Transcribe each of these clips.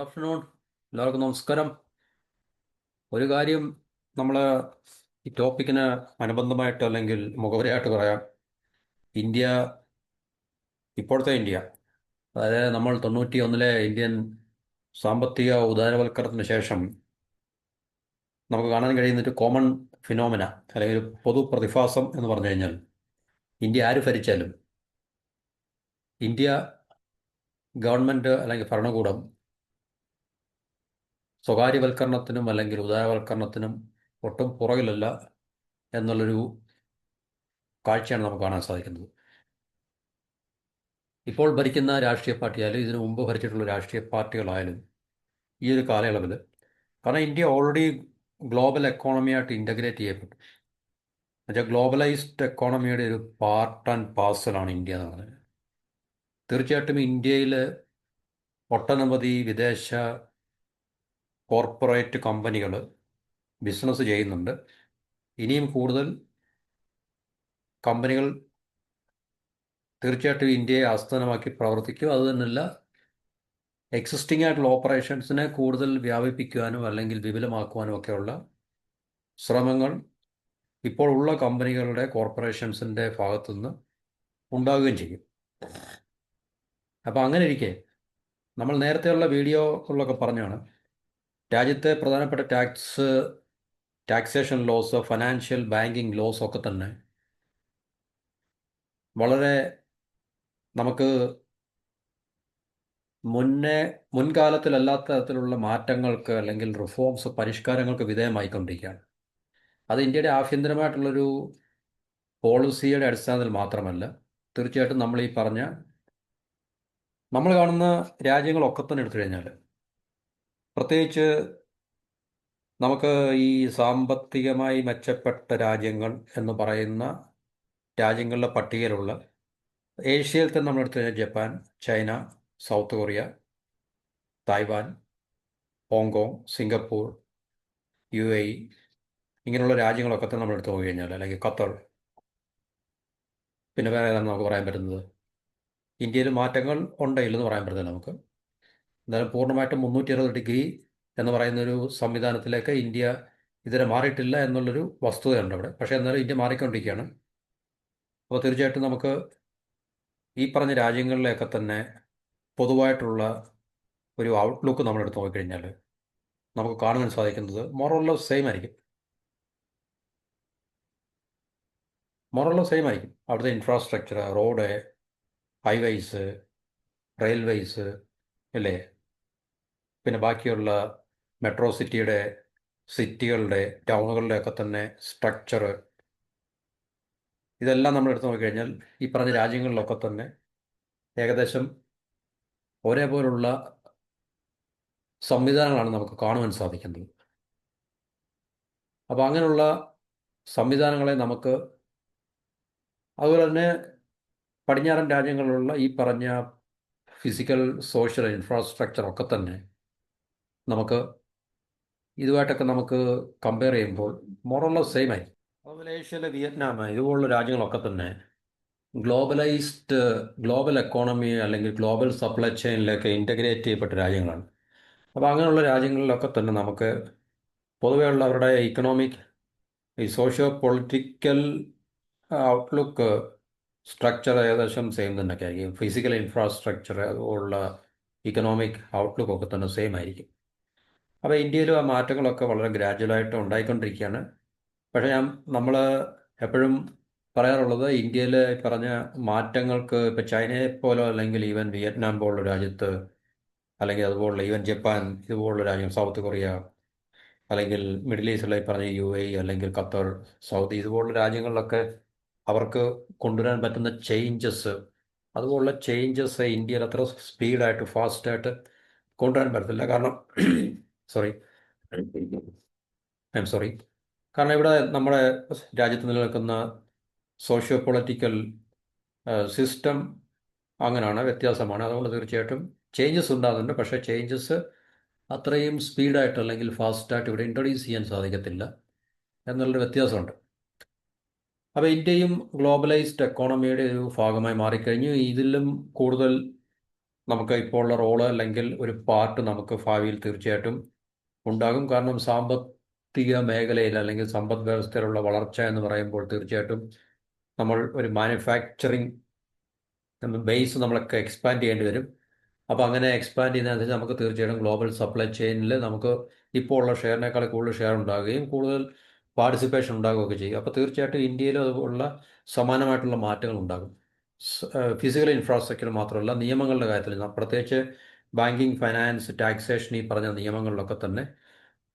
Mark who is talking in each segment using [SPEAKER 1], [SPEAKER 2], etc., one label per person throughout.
[SPEAKER 1] Good afternoon. എല്ലാവർക്കും നമസ്കാരം. ഒരു കാര്യം നമ്മൾ ഈ ടോപ്പിക്കിന് അനുബന്ധമായിട്ട് അല്ലെങ്കിൽ മുഖവരയായിട്ട് പറയാം. ഇന്ത്യ, ഇപ്പോഴത്തെ ഇന്ത്യ, അതായത് നമ്മൾ 91-ലെ ഇന്ത്യൻ സാമ്പത്തിക ഉദാരവൽക്കരണത്തിന് ശേഷം നമുക്ക് കാണാൻ കഴിയുന്ന ഒരു കോമൺ ഫിനോമിന അല്ലെങ്കിൽ ഒരു പൊതു പ്രതിഭാസം എന്ന് പറഞ്ഞു കഴിഞ്ഞാൽ, ഇന്ത്യ ആര് ഭരിച്ചാലും ഇന്ത്യ ഗവൺമെൻറ് അല്ലെങ്കിൽ ഭരണകൂടം സ്വകാര്യവൽക്കരണത്തിനും അല്ലെങ്കിൽ ഉദാരവൽക്കരണത്തിനും ഒട്ടും പുറകിലല്ല എന്നുള്ളൊരു കാഴ്ചയാണ് നമുക്ക് കാണാൻ സാധിക്കുന്നത്. ഇപ്പോൾ ഭരിക്കുന്ന രാഷ്ട്രീയ പാർട്ടിയായാലും ഇതിനു മുമ്പ് ഭരിച്ചിട്ടുള്ള രാഷ്ട്രീയ പാർട്ടികളായാലും ഈ ഒരു കാലയളവിൽ, കാരണം ഇന്ത്യ ഓൾറെഡി ഗ്ലോബൽ എക്കോണമിയായിട്ട് ഇൻ്റഗ്രേറ്റ് ചെയ്യപ്പെട്ടു. എന്നുവെച്ചാൽ ഗ്ലോബലൈസ്ഡ് എക്കോണമിയുടെ ഒരു പാർട്ട് ആൻഡ് പാർസലാണ് ഇന്ത്യ എന്ന് പറയുന്നത്. തീർച്ചയായിട്ടും ഇന്ത്യയിൽ ഒട്ടനവധി വിദേശ കോർപ്പറേറ്റ് കമ്പനികൾ ബിസിനസ് ചെയ്യുന്നുണ്ട്. ഇനിയും കൂടുതൽ കമ്പനികൾ തീർച്ചയായിട്ടും ഇന്ത്യയെ ആസ്ഥാനമാക്കി പ്രവർത്തിക്കും. അതുതന്നെയല്ല, എക്സിസ്റ്റിംഗ് ആയിട്ടുള്ള ഓപ്പറേഷൻസിനെ കൂടുതൽ വ്യാപിപ്പിക്കുവാനും അല്ലെങ്കിൽ വിപുലമാക്കുവാനും ഒക്കെയുള്ള ശ്രമങ്ങൾ ഇപ്പോൾ ഉള്ള കമ്പനികളുടെ കോർപ്പറേഷൻസിൻ്റെ ഭാഗത്തുനിന്ന് ഉണ്ടാവുകയും ചെയ്യും. അപ്പോൾ അങ്ങനെ ഇരിക്കെ നമ്മൾ നേരത്തെയുള്ള വീഡിയോകളിലൊക്കെ പറഞ്ഞാണ്, രാജ്യത്തെ പ്രധാനപ്പെട്ട taxation laws, financial banking laws ഒക്കെ തന്നെ വളരെ നമുക്ക് മുൻകാലത്തിലല്ലാത്ത തരത്തിലുള്ള മാറ്റങ്ങൾക്ക് അല്ലെങ്കിൽ റിഫോംസ്, പരിഷ്കാരങ്ങൾക്ക് വിധേയമായിക്കൊണ്ടിരിക്കുകയാണ്. അത് ഇന്ത്യയുടെ ആഭ്യന്തരമായിട്ടുള്ളൊരു പോളിസിയുടെ അടിസ്ഥാനത്തിൽ മാത്രമല്ല, തീർച്ചയായിട്ടും നമ്മൾ കാണുന്ന രാജ്യങ്ങളൊക്കെ തന്നെ എടുത്തു കഴിഞ്ഞാൽ, പ്രത്യേകിച്ച് നമുക്ക് ഈ സാമ്പത്തികമായി മെച്ചപ്പെട്ട രാജ്യങ്ങൾ എന്ന് പറയുന്ന രാജ്യങ്ങളുടെ പട്ടികയിലുള്ള ഏഷ്യയിൽ തന്നെ നമ്മൾ എടുത്തു കഴിഞ്ഞാൽ Japan, China, south Korea, Taiwan, Hong Kong, Singapore, UAE, ഇങ്ങനെയുള്ള രാജ്യങ്ങളൊക്കെ തന്നെ നമ്മൾ എടുത്തു പോയി കഴിഞ്ഞാൽ, അല്ലെങ്കിൽ ഖത്തർ, പിന്നെ വേറെ ഏതാണ് നമുക്ക് പറയാൻ പറ്റുന്നത്? ഇന്ത്യയിൽ മാറ്റങ്ങൾ ഉണ്ടെങ്കിലെന്ന് പറയാൻ പറ്റുന്നില്ല നമുക്ക്. എന്തായാലും പൂർണ്ണമായിട്ടും 360 ഡിഗ്രി എന്ന് പറയുന്നൊരു സംവിധാനത്തിലേക്ക് ഇന്ത്യ ഇതുവരെ മാറിയിട്ടില്ല എന്നുള്ളൊരു വസ്തുതയുണ്ട് അവിടെ. പക്ഷേ എന്നാലും ഇന്ത്യ മാറിക്കൊണ്ടിരിക്കുകയാണ്. അപ്പോൾ തീർച്ചയായിട്ടും നമുക്ക് ഈ പറഞ്ഞ രാജ്യങ്ങളിലെയൊക്കെ തന്നെ പൊതുവായിട്ടുള്ള ഒരു ഔട്ട്ലുക്ക് നമ്മളെടുത്ത് നോക്കിക്കഴിഞ്ഞാൽ നമുക്ക് കാണാൻ സാധിക്കുന്നത് മോറോല്ലോ സെയിം ആയിരിക്കും. അവിടുത്തെ ഇൻഫ്രാസ്ട്രക്ചർ, റോഡ്, ഹൈവേസ്, റെയിൽവേസ്, അല്ലേ, പിന്നെ ബാക്കിയുള്ള മെട്രോ സിറ്റികളുടെ, ടൗണുകളുടെ ഒക്കെ തന്നെ സ്ട്രക്ചർ, ഇതെല്ലാം നമ്മൾ എടുത്തു നോക്കിക്കഴിഞ്ഞാൽ ഈ പറഞ്ഞ രാജ്യങ്ങളിലൊക്കെ തന്നെ ഏകദേശം ഒരേപോലുള്ള സംവിധാനങ്ങളാണ് നമുക്ക് കാണുവാൻ സാധിക്കുന്നത്. അപ്പോൾ അങ്ങനെയുള്ള സംവിധാനങ്ങളെ നമുക്ക്, അതുപോലെ തന്നെ പടിഞ്ഞാറൻ രാജ്യങ്ങളിലുള്ള ഈ പറഞ്ഞ ഫിസിക്കൽ, സോഷ്യൽ ഇൻഫ്രാസ്ട്രക്ചർ ഒക്കെ തന്നെ നമുക്ക് ഇതുമായിട്ടൊക്കെ നമുക്ക് കമ്പയർ ചെയ്യുമ്പോൾ മോറോല്ലോ സെയിം ആയി. അതുപോലെ ഏഷ്യയിലെ വിയറ്റ്നാം, ഇതുപോലുള്ള രാജ്യങ്ങളൊക്കെ തന്നെ ഗ്ലോബൽ എക്കോണമി അല്ലെങ്കിൽ ഗ്ലോബൽ സപ്ലൈ ചെയിനിലേക്ക് ഇൻ്റഗ്രേറ്റ് ചെയ്യപ്പെട്ട രാജ്യങ്ങളാണ്. അപ്പോൾ അങ്ങനെയുള്ള രാജ്യങ്ങളിലൊക്കെ തന്നെ നമുക്ക് പൊതുവെയുള്ള അവരുടെ ഇക്കണോമിക്, ഈ സോഷ്യോ പൊളിറ്റിക്കൽ ഔട്ട്ലുക്ക്, സ്ട്രക്ചർ ഏകദേശം സെയിം തന്നെയൊക്കെ ആയിരിക്കും. ഫിസിക്കൽ ഇൻഫ്രാസ്ട്രക്ചർ, അതുപോലുള്ള ഇക്കണോമിക് ഔട്ട്ലുക്ക് ഒക്കെ തന്നെ സെയിം ആയിരിക്കും. അപ്പോൾ ഇന്ത്യയിലും ആ മാറ്റങ്ങളൊക്കെ വളരെ ഗ്രാജുവലായിട്ട് ഉണ്ടായിക്കൊണ്ടിരിക്കുകയാണ്. പക്ഷേ നമ്മൾ എപ്പോഴും പറയാറുള്ളത്, ഇന്ത്യയിൽ പറഞ്ഞ മാറ്റങ്ങൾക്ക് ഇപ്പോൾ ചൈനയെ പോലോ അല്ലെങ്കിൽ ഈവൻ വിയറ്റ്നാം പോലുള്ള രാജ്യത്ത്, അല്ലെങ്കിൽ അതുപോലുള്ള ഈവൻ ജപ്പാൻ, ഇതുപോലുള്ള രാജ്യം, സൗത്ത് കൊറിയ, അല്ലെങ്കിൽ മിഡിൽ ഈസ്റ്റിലെ പറഞ്ഞ UAE അല്ലെങ്കിൽ ഖത്തർ, സൗദി, ഇതുപോലുള്ള രാജ്യങ്ങളിലൊക്കെ അവർക്ക് കൊണ്ടുവരാൻ പറ്റുന്ന ചേഞ്ചസ്, അതുപോലുള്ള ചേഞ്ചസ് ഇന്ത്യയിൽ അത്ര സ്പീഡായിട്ട്, ഫാസ്റ്റായിട്ട് കൊണ്ടുവരാൻ പറ്റത്തില്ല. കാരണം സോറി, കാരണം ഇവിടെ നമ്മുടെ രാജ്യത്ത് നിലനിൽക്കുന്ന സോഷ്യോ പൊളിറ്റിക്കൽ സിസ്റ്റം അങ്ങനെയാണ്, വ്യത്യാസമാണ്. അതുകൊണ്ട് തീർച്ചയായിട്ടും ചേഞ്ചസ് ഉണ്ടാകുന്നുണ്ട്. പക്ഷേ ചേഞ്ചസ് അത്രയും സ്പീഡായിട്ട് അല്ലെങ്കിൽ ഫാസ്റ്റായിട്ട് ഇവിടെ ഇൻട്രൊഡ്യൂസ് ചെയ്യാൻ സാധിക്കത്തില്ല എന്നുള്ളൊരു വ്യത്യാസമുണ്ട്. അപ്പോൾ ഇന്ത്യയും ഗ്ലോബലൈസ്ഡ് എക്കോണമിയുടെ ഒരു ഭാഗമായി മാറിക്കഴിഞ്ഞു. ഇതിലും കൂടുതൽ നമുക്ക് ഇപ്പോൾ ഉള്ള റോള് അല്ലെങ്കിൽ ഒരു പാർട്ട് നമുക്ക് ഭാവിയിൽ തീർച്ചയായിട്ടും ഉണ്ടാകും. കാരണം സാമ്പത്തിക മേഖലയിൽ അല്ലെങ്കിൽ സമ്പദ് വ്യവസ്ഥയിലുള്ള വളർച്ച എന്ന് പറയുമ്പോൾ തീർച്ചയായിട്ടും നമ്മൾ ഒരു മാനുഫാക്ചറിങ് ബേസ് നമ്മളൊക്കെ എക്സ്പാൻഡ് ചെയ്യേണ്ടി വരും. അപ്പോൾ അങ്ങനെ എക്സ്പാൻഡ് ചെയ്യുന്നതനുസരിച്ച് നമുക്ക് തീർച്ചയായിട്ടും ഗ്ലോബൽ സപ്ലൈ ചെയിനിൽ നമുക്ക് ഇപ്പോൾ ഉള്ള ഷെയറിനേക്കാൾ കൂടുതൽ ഷെയർ ഉണ്ടാകുകയും കൂടുതൽ പാർട്ടിസിപ്പേഷൻ ഉണ്ടാകുകയൊക്കെ ചെയ്യും. അപ്പോൾ തീർച്ചയായിട്ടും ഇന്ത്യയിലും അതുപോലുള്ള സമാനമായിട്ടുള്ള മാറ്റങ്ങൾ ഉണ്ടാകും. ഫിസിക്കൽ ഇൻഫ്രാസ്ട്രക്ചർ മാത്രമല്ല, നിയമങ്ങളുടെ കാര്യത്തിൽ പ്രത്യേകിച്ച് ബാങ്കിങ്, ഫൈനാൻസ്, ടാക്സേഷൻ, ഈ പറഞ്ഞ നിയമങ്ങളിലൊക്കെ തന്നെ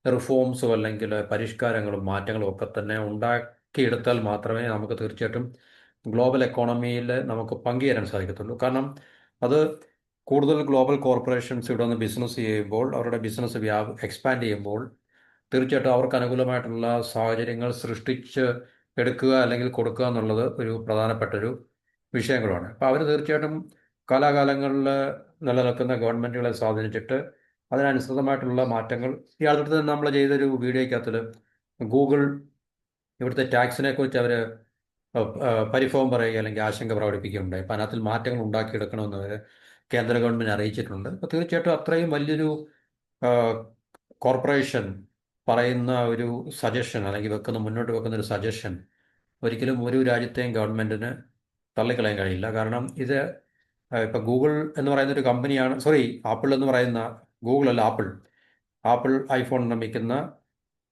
[SPEAKER 1] റിഫോംസും അല്ലെങ്കിൽ പരിഷ്കാരങ്ങളും മാറ്റങ്ങളും ഒക്കെ തന്നെ ഉണ്ടാക്കിയെടുത്താൽ മാത്രമേ നമുക്ക് തീർച്ചയായിട്ടും ഗ്ലോബൽ എക്കോണമിയിൽ നമുക്ക് പങ്കുചേരാൻ സാധിക്കത്തുള്ളൂ. കാരണം അത് കൂടുതൽ ഗ്ലോബൽ കോർപ്പറേഷൻസ് ഇവിടെ നിന്ന് ബിസിനസ് ചെയ്യുമ്പോൾ, അവരുടെ ബിസിനസ് എക്സ്പാൻഡ് ചെയ്യുമ്പോൾ തീർച്ചയായിട്ടും അവർക്ക് അനുകൂലമായിട്ടുള്ള സാഹചര്യങ്ങൾ സൃഷ്ടിച്ച് എടുക്കുക അല്ലെങ്കിൽ കൊടുക്കുക എന്നുള്ളത് ഒരു പ്രധാനപ്പെട്ടൊരു വിഷയങ്ങളുമാണ്. അപ്പോൾ അവർ തീർച്ചയായിട്ടും കാലാകാലങ്ങളിൽ നിലനിൽക്കുന്ന ഗവൺമെൻറ്റുകളെ സ്വാധീനിച്ചിട്ട് അതിനനുസൃതമായിട്ടുള്ള മാറ്റങ്ങൾ ഈ അടുത്ത് തന്നെ നമ്മൾ ചെയ്തൊരു വീഡിയോയ്ക്കകത്തിൽ ഗൂഗിൾ ഇവിടുത്തെ ടാക്സിനെ കുറിച്ച് അവർ പരിഭവം പറയുക അല്ലെങ്കിൽ ആശങ്ക പ്രകടിപ്പിക്കുകയുണ്ടായി. അപ്പം അതിനകത്തിൽ മാറ്റങ്ങൾ ഉണ്ടാക്കിയെടുക്കണമെന്ന് അവർ കേന്ദ്ര ഗവൺമെൻറ് അറിയിച്ചിട്ടുണ്ട്. അപ്പോൾ തീർച്ചയായിട്ടും അത്രയും വലിയൊരു കോർപ്പറേഷൻ പറയുന്ന ഒരു സജഷൻ അല്ലെങ്കിൽ മുന്നോട്ട് വെക്കുന്ന ഒരു സജഷൻ ഒരിക്കലും ഒരു രാജ്യത്തെയും ഗവൺമെൻറ്റിന് തള്ളിക്കളയാൻ കഴിയില്ല. കാരണം ഇത് ഇപ്പം ഗൂഗിൾ എന്ന് പറയുന്ന ഒരു കമ്പനിയാണ്, സോറി, ആപ്പിൾ എന്ന് പറയുന്ന, ഗൂഗിൾ അല്ല, ആപ്പിൾ ഐഫോൺ നിർമ്മിക്കുന്ന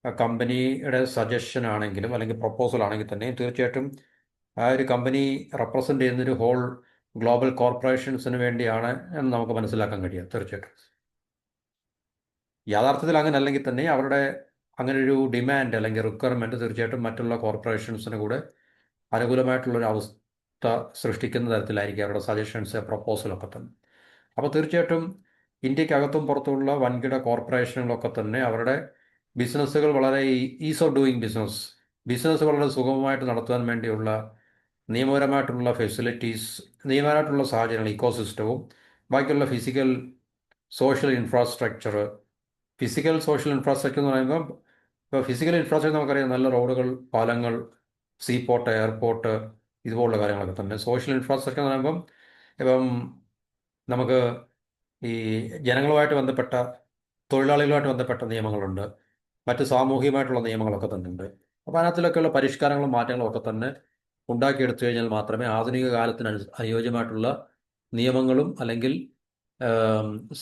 [SPEAKER 1] കമ്പനിയുടെ സജഷൻ ആണെങ്കിലും അല്ലെങ്കിൽ പ്രപ്പോസൽ ആണെങ്കിൽ തന്നെയും തീർച്ചയായിട്ടും ആ ഒരു കമ്പനി റെപ്രസെൻ്റ് ചെയ്യുന്നൊരു ഹോൾ ഗ്ലോബൽ കോർപ്പറേഷൻസിന് വേണ്ടിയാണ് എന്ന് നമുക്ക് മനസ്സിലാക്കാൻ കഴിയും. തീർച്ചയായിട്ടും യാഥാർത്ഥ്യത്തിൽ അങ്ങനെ അല്ലെങ്കിൽ തന്നെ അവരുടെ അങ്ങനെ ഒരു ഡിമാൻഡ് അല്ലെങ്കിൽ റിക്വയർമെൻറ്റ് തീർച്ചയായിട്ടും മറ്റുള്ള കോർപ്പറേഷൻസിന് കൂടെ അനുകൂലമായിട്ടുള്ളൊരു അവസ്ഥ സൃഷ്ടിക്കുന്ന തരത്തിലായിരിക്കും അവരുടെ സജഷൻസ്, പ്രപ്പോസലൊക്കെ തന്നെ. അപ്പോൾ തീർച്ചയായിട്ടും ഇന്ത്യക്കകത്തും പുറത്തുള്ള വൻകിട കോർപ്പറേഷനുകളൊക്കെ തന്നെ അവരുടെ ബിസിനസ്സുകൾ വളരെ ഈസ് ഓഫ് ഡൂയിങ് ബിസിനസ് വളരെ സുഗമമായിട്ട് നടത്തുവാൻ വേണ്ടിയുള്ള നിയമപരമായിട്ടുള്ള ഫെസിലിറ്റീസ്, നിയമപരമായിട്ടുള്ള സാഹചര്യങ്ങൾ, ഇക്കോസിസ്റ്റവും ബാക്കിയുള്ള സോഷ്യൽ ഇൻഫ്രാസ്ട്രക്ചർ എന്ന് പറയുമ്പോൾ ഇപ്പോൾ ഫിസിക്കൽ ഇൻഫ്രാസ്ട്രക്ചർ നമുക്കറിയാം, നല്ല റോഡുകൾ, പാലങ്ങൾ, സീപോർട്ട്, എയർപോർട്ട്, ഇതുപോലുള്ള കാര്യങ്ങളൊക്കെ തന്നെ. സോഷ്യൽ ഇൻഫ്രാസ്ട്രക്ചർ എന്ന് പറയുമ്പം ഇപ്പം നമുക്ക് ഈ ജനങ്ങളുമായിട്ട് ബന്ധപ്പെട്ട, തൊഴിലാളികളുമായിട്ട് ബന്ധപ്പെട്ട നിയമങ്ങളുണ്ട്, മറ്റ് സാമൂഹികമായിട്ടുള്ള നിയമങ്ങളൊക്കെ തന്നെ ഉണ്ട്. അപ്പോൾ അതിനകത്തിലൊക്കെയുള്ള പരിഷ്കാരങ്ങളും മാറ്റങ്ങളും ഒക്കെ തന്നെ ഉണ്ടാക്കിയെടുത്തു കഴിഞ്ഞാൽ മാത്രമേ ആധുനിക കാലത്തിന് അനുയോജ്യമായിട്ടുള്ള നിയമങ്ങളും അല്ലെങ്കിൽ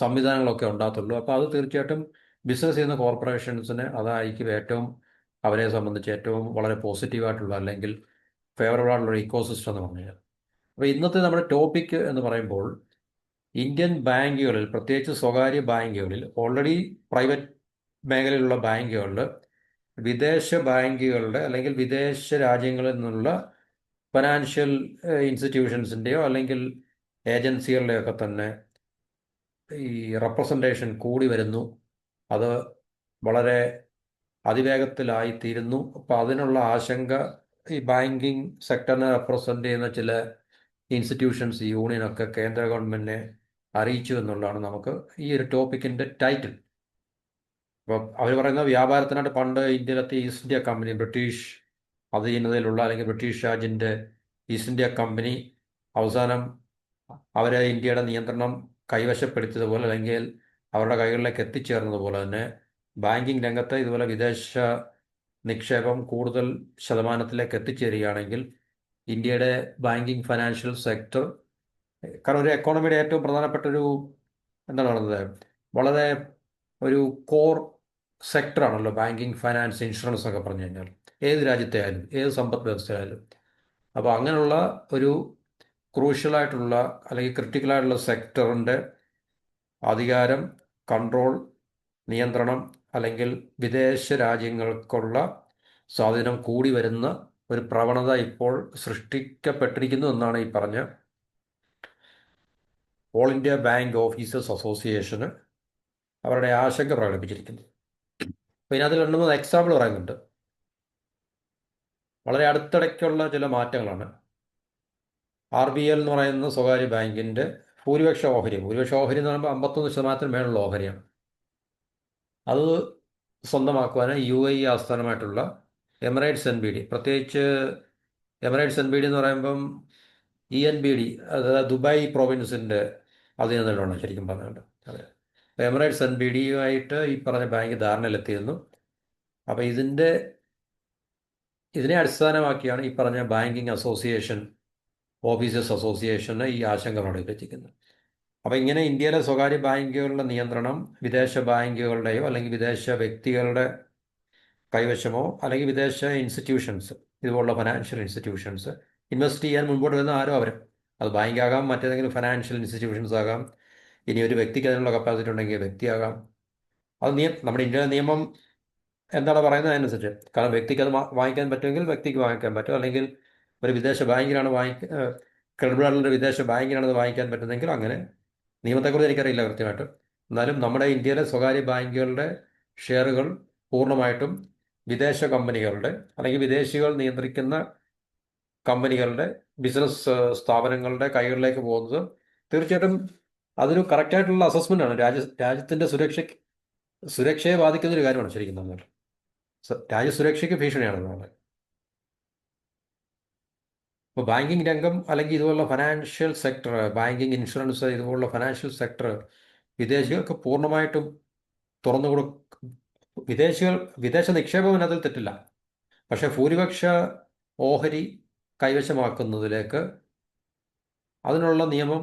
[SPEAKER 1] സംവിധാനങ്ങളൊക്കെ ഉണ്ടാകത്തുള്ളൂ. അപ്പോൾ അത് തീർച്ചയായിട്ടും ബിസിനസ് ചെയ്യുന്ന കോർപ്പറേഷൻസിന് അതായിരിക്കും ഏറ്റവും, അവരെ സംബന്ധിച്ച് ഏറ്റവും വളരെ പോസിറ്റീവായിട്ടുള്ള അല്ലെങ്കിൽ ഫേവറബിൾ ആയിട്ടുള്ള ഇക്കോസിസ്റ്റം എന്ന് പറഞ്ഞു കഴിഞ്ഞാൽ. അപ്പോൾ ഇന്നത്തെ നമ്മുടെ ടോപ്പിക് എന്ന് പറയുമ്പോൾ ഇന്ത്യൻ ബാങ്കുകളിൽ, പ്രത്യേകിച്ച് സ്വകാര്യ ബാങ്കുകളിൽ, ഓൾറെഡി പ്രൈവറ്റ് മേഖലയിലുള്ള ബാങ്കുകളിൽ വിദേശ ബാങ്കുകളുടെ അല്ലെങ്കിൽ വിദേശ രാജ്യങ്ങളിൽ നിന്നുള്ള ഫിനാൻഷ്യൽ ഇൻസ്റ്റിറ്റ്യൂഷൻസിൻ്റെയോ അല്ലെങ്കിൽ ഏജൻസികളുടെയൊക്കെ തന്നെ ഈ റെപ്രസെൻറ്റേഷൻ കൂടി വരുന്നു. അത് വളരെ അതിവേഗത്തിലായിത്തീരുന്നു. അപ്പോൾ അതിനുള്ള ആശങ്ക ഈ ബാങ്കിങ് സെക്ടറിനെ റെപ്രസെൻ്റ് ചെയ്യുന്ന ചില ഇൻസ്റ്റിറ്റ്യൂഷൻസ്, യൂണിയനൊക്കെ കേന്ദ്ര ഗവൺമെൻറ്റിനെ അറിയിച്ചു എന്നുള്ളതാണ് നമുക്ക് ഈ ഒരു ടോപ്പിക്കിൻ്റെ ടൈറ്റിൽ. അപ്പോൾ അവർ പറയുന്ന വ്യാപാരത്തിനായിട്ട് പണ്ട് ഇന്ത്യയിലത്തെ ഈസ്റ്റ് ഇന്ത്യ കമ്പനി, ബ്രിട്ടീഷ് അധീനതയിലുള്ള അല്ലെങ്കിൽ ബ്രിട്ടീഷ് രാജിൻ്റെ ഈസ്റ്റ് ഇന്ത്യ കമ്പനി അവസാനം അവരെ ഇന്ത്യയുടെ നിയന്ത്രണം കൈവശപ്പെടുത്തിയതുപോലെ അല്ലെങ്കിൽ അവരുടെ കൈകളിലേക്ക് എത്തിച്ചേർന്നതുപോലെ തന്നെ ബാങ്കിങ് രംഗത്ത് ഇതുപോലെ വിദേശ നിക്ഷേപം കൂടുതൽ ശതമാനത്തിലേക്ക് എത്തിച്ചേരുകയാണെങ്കിൽ ഇന്ത്യയുടെ ബാങ്കിങ് ഫൈനാൻഷ്യൽ സെക്ടർ, കാരണം ഒരു എക്കോണമിയുടെ ഏറ്റവും പ്രധാനപ്പെട്ട ഒരു, എന്താണ് പറയുന്നത്, വളരെ ഒരു കോർ സെക്ടറാണല്ലോ ബാങ്കിങ്, ഫൈനാൻസ്, ഇൻഷുറൻസ് ഒക്കെ പറഞ്ഞു കഴിഞ്ഞാൽ ഏത് രാജ്യത്തെ ആയാലും ഏത് സമ്പദ് വ്യവസ്ഥയായാലും. അപ്പോൾ അങ്ങനെയുള്ള ഒരു ക്രൂഷ്യലായിട്ടുള്ള അല്ലെങ്കിൽ ക്രിട്ടിക്കലായിട്ടുള്ള സെക്ടറിൻ്റെ അധികാരം, കൺട്രോൾ, നിയന്ത്രണം അല്ലെങ്കിൽ വിദേശ രാജ്യങ്ങൾക്കുള്ള സ്വാധീനം കൂടി വരുന്ന ഒരു പ്രവണത ഇപ്പോൾ സൃഷ്ടിക്കപ്പെട്ടിരിക്കുന്നു എന്നാണ് ഈ പറഞ്ഞ ഓൾ ഇന്ത്യ ബാങ്ക് ഓഫീസേഴ്സ് അസോസിയേഷന് അവരുടെ ആശങ്ക പ്രകടിപ്പിച്ചിരിക്കുന്നത്. അപ്പോൾ ഇതിനകത്ത് 2-3 എക്സാമ്പിൾ പറയുന്നുണ്ട്. വളരെ അടുത്തിടയ്ക്കുള്ള ചില മാറ്റങ്ങളാണ്. RBL എന്ന് പറയുന്ന സ്വകാര്യ ബാങ്കിൻ്റെ ഭൂരിപക്ഷ ഓഹരി എന്ന് പറയുമ്പോൾ 51% മേലുള്ള ഓഹരിയാണ്. അത് സ്വന്തമാക്കുവാൻ UAE ആസ്ഥാനമായിട്ടുള്ള എമിറേറ്റ്സ് NBD, പ്രത്യേകിച്ച് എമിറേറ്റ്സ് NBD എന്ന് പറയുമ്പം ENBD, അതായത് ദുബായ് പ്രോവിൻസിൻ്റെ അത് ചെയ്തിട്ടാണ് ശരിക്കും പറഞ്ഞുകൊണ്ട്. അതെ. എമിറേറ്റ്സ് NBD-യുമായിട്ട് ഈ പറഞ്ഞ ബാങ്ക് ധാരണയിലെത്തിയിരുന്നു. അപ്പോൾ ഇതിനെ അടിസ്ഥാനമാക്കിയാണ് ഈ പറഞ്ഞ ബാങ്കിങ് അസോസിയേഷൻ, ഓഫീസേഴ്സ് അസോസിയേഷന് ഈ ആശങ്ക പ്രകടിപ്പിച്ചിരിക്കുന്നത്. അപ്പോൾ ഇങ്ങനെ ഇന്ത്യയിലെ സ്വകാര്യ ബാങ്കുകളുടെ നിയന്ത്രണം വിദേശ ബാങ്കുകളുടെയോ അല്ലെങ്കിൽ വിദേശ വ്യക്തികളുടെ കൈവശമോ അല്ലെങ്കിൽ വിദേശ ഇൻസ്റ്റിറ്റ്യൂഷൻസ്, ഇതുപോലുള്ള ഫിനാൻഷ്യൽ ഇൻസ്റ്റിറ്റ്യൂഷൻസ് ഇൻവെസ്റ്റ് ചെയ്യാൻ മുൻപോട്ട് വരുന്ന ആരോ അവർ, അത് ബാങ്കാകാം, മറ്റേതെങ്കിലും ഫിനാൻഷ്യൽ ഇൻസ്റ്റിറ്റ്യൂഷൻസ് ആകാം, ഇനി ഒരു വ്യക്തിക്ക് അതിനുള്ള കപ്പാസിറ്റി ഉണ്ടെങ്കിൽ വ്യക്തിയാകാം. അത് നമ്മുടെ ഇന്ത്യയിലെ നിയമം എന്താണ് പറയുന്നത് അതിനനുസരിച്ച്. കാരണം വ്യക്തിക്ക് അത് വാങ്ങിക്കാൻ പറ്റുമെങ്കിൽ വ്യക്തിക്ക് വാങ്ങിക്കാൻ പറ്റും, അല്ലെങ്കിൽ ഒരു വിദേശ ബാങ്കിനാണ് ക്രെഡിബിൾ ആയിട്ടുള്ള ഒരു വിദേശ ബാങ്കിനാണ് അത് വാങ്ങിക്കാൻ പറ്റുന്നതെങ്കിൽ അങ്ങനെ. നിയമത്തെക്കുറിച്ച് എനിക്കറിയില്ല കൃത്യമായിട്ട്. എന്നാലും നമ്മുടെ ഇന്ത്യയിലെ സ്വകാര്യ ബാങ്കുകളുടെ ഷെയറുകൾ പൂർണ്ണമായിട്ടും വിദേശ കമ്പനികളുടെ അല്ലെങ്കിൽ വിദേശികൾ നിയന്ത്രിക്കുന്ന കമ്പനികളുടെ ബിസിനസ് സ്ഥാപനങ്ങളുടെ കൈകളിലേക്ക് പോകുന്നത് തീർച്ചയായിട്ടും അതൊരു കറക്റ്റായിട്ടുള്ള അസസ്മെൻ്റ് ആണ്. രാജ്യത്തിൻ്റെ സുരക്ഷയെ ബാധിക്കുന്ന ഒരു കാര്യമാണ് ശരിക്കും നമ്മൾ. രാജ്യസുരക്ഷയ്ക്ക് ഭീഷണിയാണ് നമ്മൾ. ഇപ്പോൾ ബാങ്കിങ് രംഗം അല്ലെങ്കിൽ ഇതുപോലുള്ള ഫിനാൻഷ്യൽ സെക്ടർ, ബാങ്കിങ്, ഇൻഷുറൻസ്, ഇതുപോലുള്ള ഫിനാൻഷ്യൽ സെക്ടർ വിദേശികൾക്ക് പൂർണ്ണമായിട്ടും തുറന്നു വിദേശ നിക്ഷേപം അതിൽ തെറ്റില്ല. പക്ഷേ ഭൂരിപക്ഷ ഓഹരി കൈവശമാക്കുന്നതിലേക്ക് അതിനുള്ള നിയമം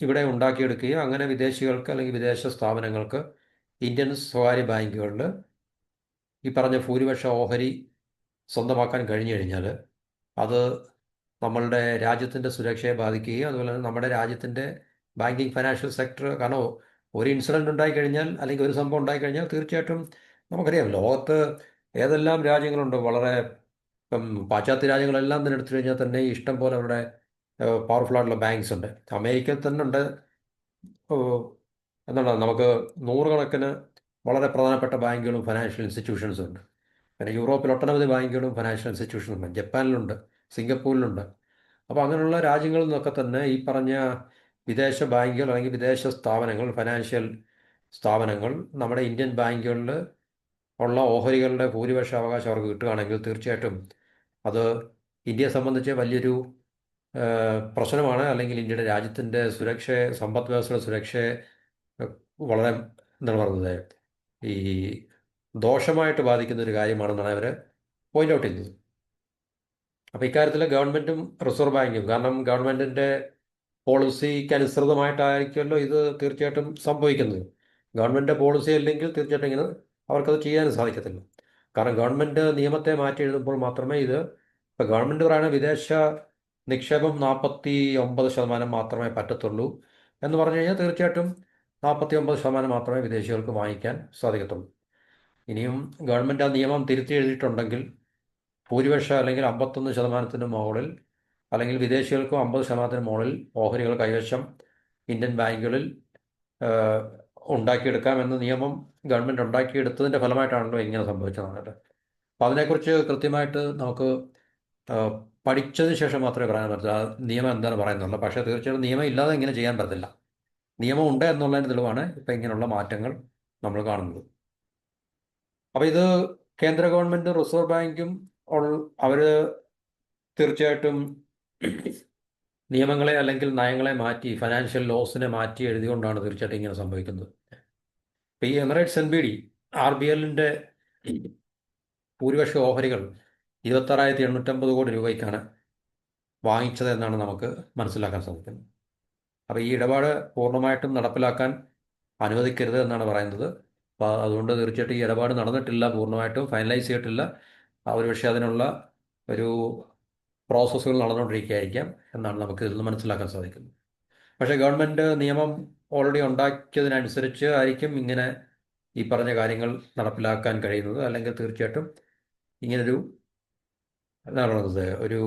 [SPEAKER 1] ഇവിടെ ഉണ്ടാക്കിയെടുക്കുകയും അങ്ങനെ വിദേശികൾക്ക് അല്ലെങ്കിൽ വിദേശ സ്ഥാപനങ്ങൾക്ക് ഇന്ത്യൻ സ്വകാര്യ ബാങ്കുകളിൽ ഈ പറഞ്ഞ ഭൂരിപക്ഷ ഓഹരി സ്വന്തമാക്കാൻ കഴിഞ്ഞു കഴിഞ്ഞാൽ അത് നമ്മളുടെ രാജ്യത്തിൻ്റെ സുരക്ഷയെ ബാധിക്കുകയും അതുപോലെ തന്നെ നമ്മുടെ രാജ്യത്തിൻ്റെ ബാങ്കിങ് ഫിനാൻഷ്യൽ സെക്ടർ, കാരണം ഒരു ഇൻസിഡൻറ്റ് ഉണ്ടായിക്കഴിഞ്ഞാൽ അല്ലെങ്കിൽ ഒരു സംഭവം ഉണ്ടായിക്കഴിഞ്ഞാൽ തീർച്ചയായിട്ടും നമുക്കറിയാം ലോകത്ത് ഏതെല്ലാം രാജ്യങ്ങളുണ്ട്. വളരെ ഇപ്പം പാശ്ചാത്യ രാജ്യങ്ങളെല്ലാം തന്നെ എടുത്തു കഴിഞ്ഞാൽ തന്നെ ഇഷ്ടം പോലെ അവരുടെ പവർഫുൾ ആയിട്ടുള്ള ബാങ്ക്സ് ഉണ്ട്. അമേരിക്കയിൽ തന്നെ ഉണ്ട്. എന്താണ്, നമുക്ക് നൂറുകണക്കിന് വളരെ പ്രധാനപ്പെട്ട ബാങ്കുകളും ഫിനാൻഷ്യൽ ഇൻസ്റ്റിറ്റ്യൂഷൻസും ഉണ്ട്. പിന്നെ യൂറോപ്പിൽ ഒട്ടനവധി ബാങ്കുകളും ഫിനാൻഷ്യൽ ഇൻസ്റ്റിറ്റ്യൂഷനും ഉണ്ട്. ജപ്പാനിലുണ്ട്, സിംഗപ്പൂരിലുണ്ട്. അപ്പോൾ അങ്ങനെയുള്ള രാജ്യങ്ങളിൽ നിന്നൊക്കെ തന്നെ ഈ പറഞ്ഞ വിദേശ ബാങ്കുകൾ അല്ലെങ്കിൽ വിദേശ സ്ഥാപനങ്ങൾ, ഫിനാൻഷ്യൽ സ്ഥാപനങ്ങൾ നമ്മുടെ ഇന്ത്യൻ ബാങ്കുകളിൽ ഉള്ള ഓഹരികളുടെ ഭൂരിപക്ഷ അവകാശം അവർക്ക് കിട്ടുകയാണെങ്കിൽ തീർച്ചയായിട്ടും അത് ഇന്ത്യയെ സംബന്ധിച്ച് വലിയൊരു പ്രശ്നമാണ്. അല്ലെങ്കിൽ ഇന്ത്യയുടെ രാജ്യത്തിൻ്റെ സുരക്ഷയെ, സമ്പദ് വ്യവസ്ഥയുടെ സുരക്ഷയെ വളരെ, എന്താണ് പറയുന്നത്, ഈ ദോഷമായിട്ട് ബാധിക്കുന്ന ഒരു കാര്യമാണെന്നാണ് അവർ പോയിന്റ് ഔട്ട് ചെയ്യുന്നത്. അപ്പോൾ ഇക്കാര്യത്തിൽ ഗവൺമെൻറ്റും റിസർവ് ബാങ്കും, കാരണം ഗവൺമെൻറ്റിൻ്റെ പോളിസിക്ക് അനുസൃതമായിട്ടായിരിക്കുമല്ലോ ഇത് തീർച്ചയായിട്ടും സംഭവിക്കുന്നത്. ഗവൺമെൻറ് പോളിസി അല്ലെങ്കിൽ തീർച്ചയായിട്ടും ഇങ്ങനെ അവർക്കത് ചെയ്യാനും സാധിക്കത്തില്ല. കാരണം ഗവൺമെൻറ് നിയമത്തെ മാറ്റി എഴുതുമ്പോൾ മാത്രമേ ഇപ്പോൾ ഗവൺമെൻറ് പറയുന്ന വിദേശ നിക്ഷേപം 49% മാത്രമേ പറ്റത്തുള്ളൂ എന്ന് പറഞ്ഞു കഴിഞ്ഞാൽ തീർച്ചയായിട്ടും 49% മാത്രമേ വിദേശികൾക്ക് വാങ്ങിക്കാൻ സാധിക്കത്തുള്ളൂ. ഇനിയും ഗവൺമെൻറ് ആ നിയമം തിരുത്തി എഴുതിയിട്ടുണ്ടെങ്കിൽ ഭൂരിപക്ഷം അല്ലെങ്കിൽ 51% മുകളിൽ അല്ലെങ്കിൽ വിദേശികൾക്കും 50% മുകളിൽ ഓഹരികൾ കൈവശം ഇന്ത്യൻ ബാങ്കുകളിൽ ഉണ്ടാക്കിയെടുക്കാമെന്ന നിയമം ഗവൺമെൻറ് ഉണ്ടാക്കിയെടുത്തതിൻ്റെ ഫലമായിട്ടാണല്ലോ ഇങ്ങനെ സംഭവിച്ചത്. അപ്പോൾ അതിനെക്കുറിച്ച് കൃത്യമായിട്ട് നമുക്ക് പഠിച്ചതിന് ശേഷം മാത്രമേ പറയാൻ പറ്റില്ല നിയമം എന്താണ് പറയുന്നുള്ളത്. പക്ഷേ തീർച്ചയായിട്ടും നിയമം ഇല്ലാതെ ഇങ്ങനെ ചെയ്യാൻ പറ്റില്ല. നിയമം ഉണ്ട് എന്നുള്ളതിന് തെളിവാണ് ഇപ്പം ഇങ്ങനെയുള്ള മാറ്റങ്ങൾ നമ്മൾ കാണുന്നത്. അപ്പോൾ ഇത് കേന്ദ്ര ഗവൺമെൻറ്, റിസർവ് ബാങ്കും അവർ തീർച്ചയായിട്ടും നിയമങ്ങളെ അല്ലെങ്കിൽ നയങ്ങളെ മാറ്റി, ഫിനാൻഷ്യൽ ലോസിനെ മാറ്റി എഴുതിക്കൊണ്ടാണ് തീർച്ചയായിട്ടും ഇങ്ങനെ സംഭവിക്കുന്നത്. ഇപ്പോൾ ഈ എമിറേറ്റ്സ് NBD RBLന്റെ ഭൂരിപക്ഷ ഓഹരികൾ 26,850 കോടി രൂപയ്ക്കാണ് വാങ്ങിച്ചത് എന്നാണ് നമുക്ക് മനസ്സിലാക്കാൻ സാധിക്കുന്നത്. അപ്പോൾ ഈ ഇടപാട് പൂർണ്ണമായിട്ടും നടപ്പിലാക്കാൻ അനുവദിക്കരുത് എന്നാണ് പറയുന്നത്. അപ്പോൾ അതുകൊണ്ട് തീർച്ചയായിട്ടും ഈ ഇടപാട് നടന്നിട്ടില്ല, പൂർണ്ണമായിട്ടും ഫൈനലൈസ് ചെയ്തിട്ടില്ല. ഒരുപക്ഷെ അതിനുള്ള ഒരു പ്രോസസ്സുകൾ നടന്നുകൊണ്ടിരിക്കുകയായിരിക്കാം എന്നാണ് നമുക്ക് ഇതിൽ നിന്ന് മനസ്സിലാക്കാൻ സാധിക്കുന്നത്. പക്ഷേ ഗവൺമെൻറ് നിയമം ഓൾറെഡി ഉണ്ടാക്കിയതിനനുസരിച്ച് ആയിരിക്കും ഇങ്ങനെ ഈ പറഞ്ഞ കാര്യങ്ങൾ നടപ്പിലാക്കാൻ കഴിയുന്നത്. അല്ലെങ്കിൽ തീർച്ചയായിട്ടും ഇങ്ങനൊരു, എന്താണ് പറയുന്നത്, ഒരു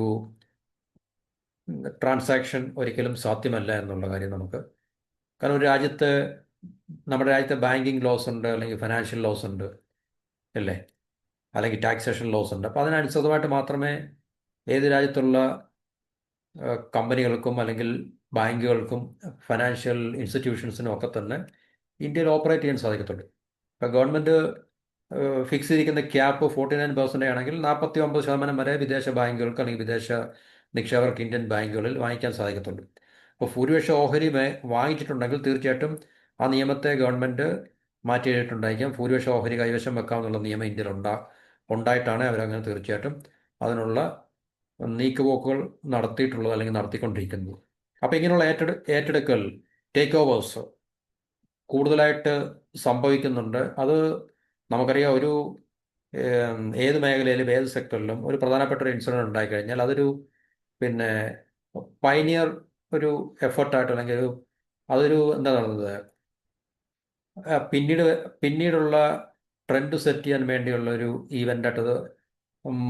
[SPEAKER 1] ട്രാൻസാക്ഷൻ ഒരിക്കലും സാധ്യമല്ല എന്നുള്ള കാര്യം നമുക്ക്. കാരണം ഒരു രാജ്യത്ത്, നമ്മുടെ രാജ്യത്ത് ബാങ്കിങ് ലോസ് ഉണ്ട്, അല്ലെങ്കിൽ ഫിനാൻഷ്യൽ ലോസ് ഉണ്ട്, അല്ലേ, അല്ലെങ്കിൽ ടാക്സേഷൻ ലോസ് ഉണ്ട്. അപ്പോൾ അതിനനുസൃതമായിട്ട് മാത്രമേ ഏത് രാജ്യത്തുള്ള കമ്പനികൾക്കും അല്ലെങ്കിൽ ബാങ്കുകൾക്കും ഫിനാൻഷ്യൽ ഇൻസ്റ്റിറ്റ്യൂഷൻസിനും ഒക്കെ തന്നെ ഇന്ത്യയിൽ ഓപ്പറേറ്റ് ചെയ്യാൻ സാധിക്കത്തുള്ളൂ. ഇപ്പോൾ ഗവൺമെൻറ് ഫിക്സ് ചെയ്തിരിക്കുന്ന ക്യാപ്പ് 49% ആണെങ്കിൽ 49% വരെ വിദേശ ബാങ്കുകൾക്ക് അല്ലെങ്കിൽ വിദേശ നിക്ഷേപകർക്ക് ഇന്ത്യൻ ബാങ്കുകളിൽ വാങ്ങിക്കാൻ സാധിക്കത്തുള്ളൂ. ഇപ്പോൾ ഭൂരിപക്ഷ ഓഹരി വാങ്ങിച്ചിട്ടുണ്ടെങ്കിൽ തീർച്ചയായിട്ടും ആ നിയമത്തെ ഗവൺമെൻറ് മാറ്റി എഴുതിയിട്ടുണ്ടായിരിക്കാം. ഭൂരിപക്ഷ ഓഹരി കൈവശം വെക്കാമെന്നുള്ള നിയമം ഇന്ത്യയിൽ ഉണ്ടായിട്ടാണ് അവരങ്ങനെ തീർച്ചയായിട്ടും അതിനുള്ള നീക്കുപോക്കുകൾ നടത്തിയിട്ടുള്ളത് അല്ലെങ്കിൽ നടത്തിക്കൊണ്ടിരിക്കുന്നത്. അപ്പോൾ ഇങ്ങനെയുള്ള ഏറ്റെടുക്കൽ, ടേക്ക് ഓവേഴ്സ് കൂടുതലായിട്ട് സംഭവിക്കുന്നുണ്ട്. അത് നമുക്കറിയാം, ഏത് മേഖലയിലും ഏത് സെക്ടറിലും ഒരു പ്രധാനപ്പെട്ട ഒരു ഇൻസിഡൻറ്റ് ഉണ്ടായിക്കഴിഞ്ഞാൽ അതൊരു പിന്നെ പൈനിയർ ഒരു എഫർട്ടായിട്ട്, അല്ലെങ്കിൽ അതൊരു എന്താ പറയുന്നത്, പിന്നീട് പിന്നീടുള്ള ട്രെൻഡ് സെറ്റ് ചെയ്യാൻ വേണ്ടിയുള്ള ഒരു ഈവൻ്റായിട്ടത്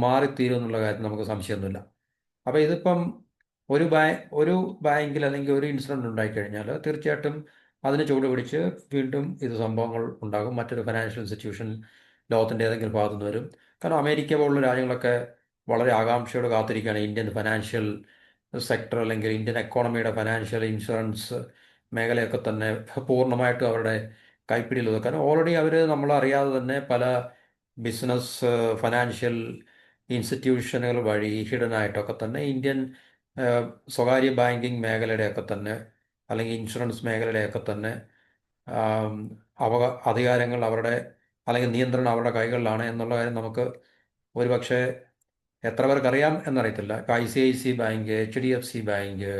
[SPEAKER 1] മാറിത്തീരും എന്നുള്ള കാര്യത്തിൽ നമുക്ക് സംശയമൊന്നുമില്ല. അപ്പോൾ ഇതിപ്പം ഒരു ഒരു ബാങ്കിൽ അല്ലെങ്കിൽ ഒരു ഇൻസിഡൻറ്റ് ഉണ്ടായിക്കഴിഞ്ഞാൽ തീർച്ചയായിട്ടും അതിന് ചൂട് പിടിച്ച് വീണ്ടും ഇത് സംഭവങ്ങൾ ഉണ്ടാകും. മറ്റൊരു ഫിനാൻഷ്യൽ ഇൻസ്റ്റിറ്റ്യൂഷൻ ലോകത്തിൻ്റെ ഏതെങ്കിലും ഭാഗത്തു നിന്ന് വരും. കാരണം അമേരിക്ക പോലുള്ള രാജ്യങ്ങളൊക്കെ വളരെ ആകാംക്ഷയോട് കാത്തിരിക്കുകയാണ് ഇന്ത്യൻ ഫിനാൻഷ്യൽ സെക്ടർ അല്ലെങ്കിൽ ഇന്ത്യൻ എക്കോണമിയുടെ ഫിനാൻഷ്യൽ ഇൻഷുറൻസ് മേഖലയൊക്കെ തന്നെ പൂർണ്ണമായിട്ടും അവരുടെ കൈപ്പിടിയിൽ ഒതുക്കാൻ. ഓൾറെഡി അവർ നമ്മളറിയാതെ തന്നെ പല ബിസിനസ് ഫിനാൻഷ്യൽ ഇൻസ്റ്റിറ്റ്യൂഷനുകൾ വഴി ഹിഡനായിട്ടൊക്കെ തന്നെ ഇന്ത്യൻ സ്വകാര്യ ബാങ്കിങ് മേഖലയുടെയൊക്കെ തന്നെ അല്ലെങ്കിൽ ഇൻഷുറൻസ് മേഖലയുടെയൊക്കെ തന്നെ അധികാരങ്ങൾ അവരുടെ അല്ലെങ്കിൽ നിയന്ത്രണം അവരുടെ കൈകളിലാണ് എന്നുള്ള കാര്യം നമുക്ക് ഒരുപക്ഷെ എത്ര പേർക്ക് അറിയാം എന്നറിയത്തില്ല. ഇപ്പോൾ ICICI ബാങ്ക്, HDFC ബാങ്ക്,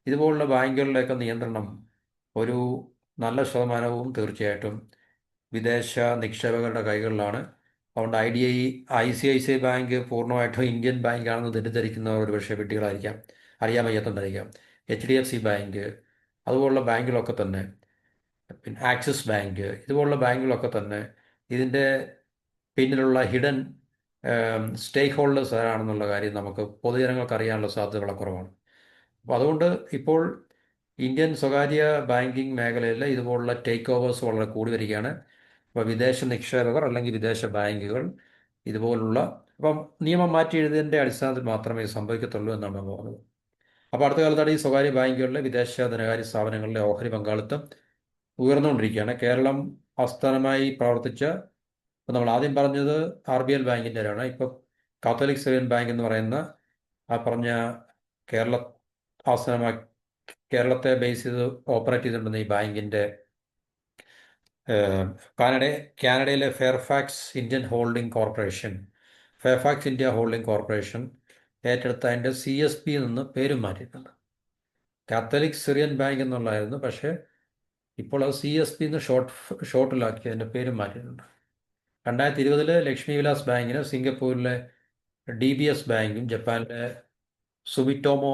[SPEAKER 1] ഇതുപോലുള്ള ബാങ്കുകളിലെയൊക്കെ നിയന്ത്രണം ഒരു നല്ല ശതമാനവും തീർച്ചയായിട്ടും വിദേശ നിക്ഷേപകരുടെ കൈകളിലാണ്. അതുകൊണ്ട് ICICI ബാങ്ക് പൂർണ്ണമായിട്ടും ഇന്ത്യൻ ബാങ്കാണെന്ന് തെറ്റിദ്ധരിക്കുന്നവർ ഒരുപക്ഷെ വിഡ്ഢികളായിരിക്കാം, അറിയാൻ വയ്യാത്തതുകൊണ്ടായിരിക്കാം. HDFC ബാങ്ക് അതുപോലുള്ള ബാങ്കുകളൊക്കെ തന്നെ, പിന്നെ ആക്സിസ് ബാങ്ക്, ഇതുപോലുള്ള ബാങ്കുകളൊക്കെ തന്നെ ഇതിൻ്റെ പിന്നിലുള്ള ഹിഡൻ സ്റ്റേക്ക് ഹോൾഡേഴ്സ് ആരാണെന്നുള്ള കാര്യം നമുക്ക് പൊതുജനങ്ങൾക്ക് അറിയാനുള്ള സാധ്യത വളരെ കുറവാണ്. അപ്പോൾ അതുകൊണ്ട് ഇപ്പോൾ ഇന്ത്യൻ സ്വകാര്യ ബാങ്കിങ് മേഖലയിൽ ഇതുപോലുള്ള ടേക്ക് ഓവേഴ്സ് വളരെ കൂടി വരികയാണ്. അപ്പോൾ വിദേശ നിക്ഷേപകർ അല്ലെങ്കിൽ വിദേശ ബാങ്കുകൾ ഇതുപോലുള്ള, അപ്പം നിയമം മാറ്റി എഴുതിയതിൻ്റെ അടിസ്ഥാനത്തിൽ മാത്രമേ ഇത് സംഭവിക്കത്തുള്ളൂ എന്നാണ് പറയുന്നത്. അപ്പോൾ അടുത്ത കാലത്താണ് ഈ സ്വകാര്യ ബാങ്കുകളിലെ വിദേശ ധനകാര്യ സ്ഥാപനങ്ങളിലെ ഓഹരി പങ്കാളിത്തം ഉയർന്നുകൊണ്ടിരിക്കുകയാണ്. കേരളം ആസ്ഥാനമായി പ്രവർത്തിച്ച, ഇപ്പം നമ്മൾ ആദ്യം പറഞ്ഞത് RBL ബാങ്കിൻ്റെ ആണ്. ഇപ്പോൾ കാത്തോലിക് സിറിയൻ ബാങ്ക് എന്ന് പറയുന്ന ആ പറഞ്ഞ കേരള ആസ്ഥാനമായി കേരളത്തെ ബേസ് ചെയ്ത് ഓപ്പറേറ്റ് ചെയ്തിട്ടുണ്ടെന്ന ഈ ബാങ്കിൻ്റെ കാനഡയിലെ Fairfax Indian holding corporation, Fairfax India holding corporation ഏറ്റെടുത്ത അതിൻ്റെ CSB നിന്ന് പേരും മാറ്റിയിട്ടുണ്ട്. കാത്തലിക് സിറിയൻ ബാങ്ക് എന്നുള്ളതായിരുന്നു, പക്ഷേ ഇപ്പോൾ അത് CSB എന്ന് ഷോർട്ടിലാക്കി അതിൻ്റെ പേരും മാറ്റിയിട്ടുണ്ട്. 2020 ലക്ഷ്മി വിലാസ് ബാങ്കിന് സിംഗപ്പൂരിലെ DBS ബാങ്കും ജപ്പാനിലെ സുമിറ്റോമോ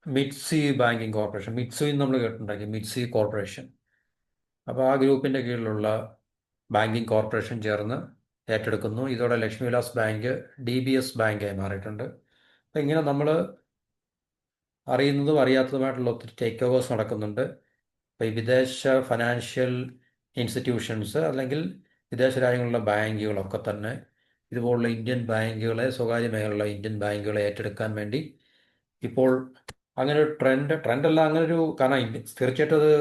[SPEAKER 1] മിറ്റ്സി ബാങ്കിങ് കോർപ്പറേഷൻ, മിറ്റ്സുയി നമ്മൾ കേട്ടിട്ടുണ്ടാക്കി, മിറ്റ്സി കോർപ്പറേഷൻ, അപ്പോൾ ആ ഗ്രൂപ്പിൻ്റെ കീഴിലുള്ള ബാങ്കിങ് കോർപ്പറേഷൻ ചേർന്ന് ഏറ്റെടുക്കുന്നു. ഇതോടെ ലക്ഷ്മി വിലാസ് ബാങ്ക് DBS ബാങ്കായി മാറിയിട്ടുണ്ട്. അപ്പോൾ ഇങ്ങനെ നമ്മൾ അറിയുന്നതും അറിയാത്തതുമായിട്ടുള്ള ഒത്തിരി ടേക്ക് ഓവേഴ്സ് നടക്കുന്നുണ്ട്. അപ്പോൾ ഈ വിദേശ ഫിനാൻഷ്യൽ ഇൻസ്റ്റിറ്റ്യൂഷൻസ് അല്ലെങ്കിൽ വിദേശ രാജ്യങ്ങളിലെ ബാങ്കുകളൊക്കെ തന്നെ ഇതുപോലുള്ള ഇന്ത്യൻ ബാങ്കുകളെ, സ്വകാര്യ മേഖലയിലുള്ള ഇന്ത്യൻ ബാങ്കുകളെ ഏറ്റെടുക്കാൻ വേണ്ടി ഇപ്പോൾ അങ്ങനെ ഒരു ട്രെൻഡല്ല, അങ്ങനൊരു, കാരണം തീർച്ചയായിട്ടും അത്